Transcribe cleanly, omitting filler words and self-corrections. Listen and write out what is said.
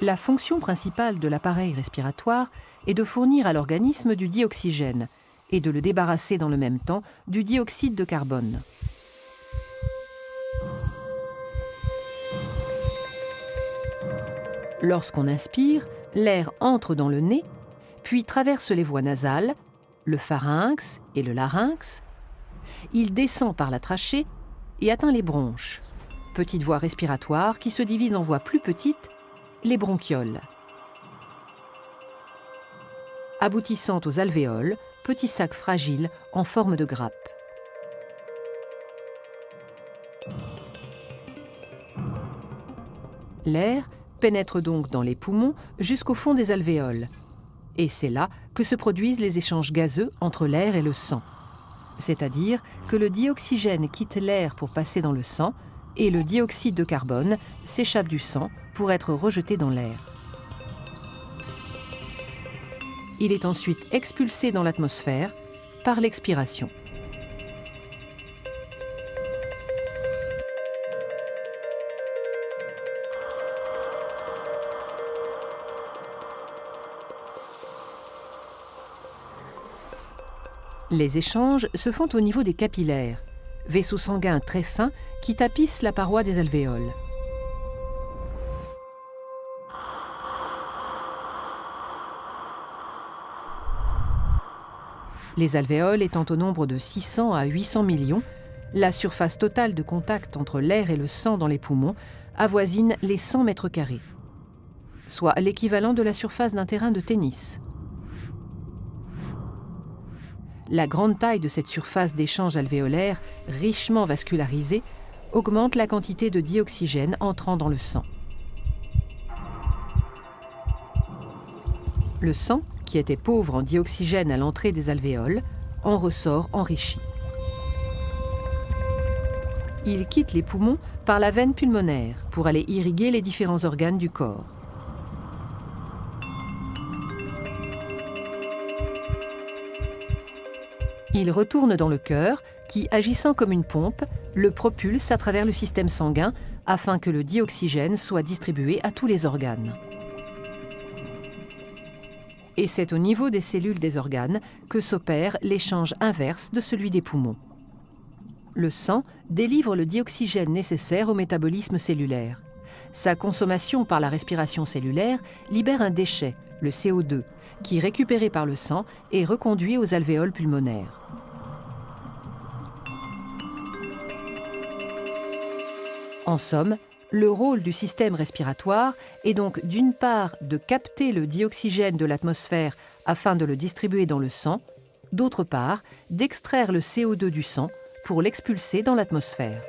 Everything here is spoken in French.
La fonction principale de l'appareil respiratoire est de fournir à l'organisme du dioxygène et de le débarrasser dans le même temps du dioxyde de carbone. Lorsqu'on inspire, l'air entre dans le nez, puis traverse les voies nasales, le pharynx et le larynx. Il descend par la trachée et atteint les bronches, petites voies respiratoires qui se divisent en voies plus petites, les bronchioles. Aboutissant aux alvéoles, petits sacs fragiles en forme de grappe. L'air pénètre donc dans les poumons jusqu'au fond des alvéoles. Et c'est là que se produisent les échanges gazeux entre l'air et le sang. C'est-à-dire que le dioxygène quitte l'air pour passer dans le sang et le dioxyde de carbone s'échappe du sang pour être rejeté dans l'air. Il est ensuite expulsé dans l'atmosphère par l'expiration. Les échanges se font au niveau des capillaires, vaisseaux sanguins très fins qui tapissent la paroi des alvéoles. Les alvéoles étant au nombre de 600 à 800 millions, la surface totale de contact entre l'air et le sang dans les poumons avoisine les 100 mètres carrés, soit l'équivalent de la surface d'un terrain de tennis. La grande taille de cette surface d'échange alvéolaire, richement vascularisée, augmente la quantité de dioxygène entrant dans le sang. Le sang, qui était pauvre en dioxygène à l'entrée des alvéoles, en ressort enrichi. Il quitte les poumons par la veine pulmonaire pour aller irriguer les différents organes du corps. Il retourne dans le cœur qui, agissant comme une pompe, le propulse à travers le système sanguin afin que le dioxygène soit distribué à tous les organes. Et c'est au niveau des cellules des organes que s'opère l'échange inverse de celui des poumons. Le sang délivre le dioxygène nécessaire au métabolisme cellulaire. Sa consommation par la respiration cellulaire libère un déchet, le CO2, qui, récupéré par le sang, est reconduit aux alvéoles pulmonaires. En somme, le rôle du système respiratoire est donc d'une part de capter le dioxygène de l'atmosphère afin de le distribuer dans le sang, d'autre part d'extraire le CO2 du sang pour l'expulser dans l'atmosphère.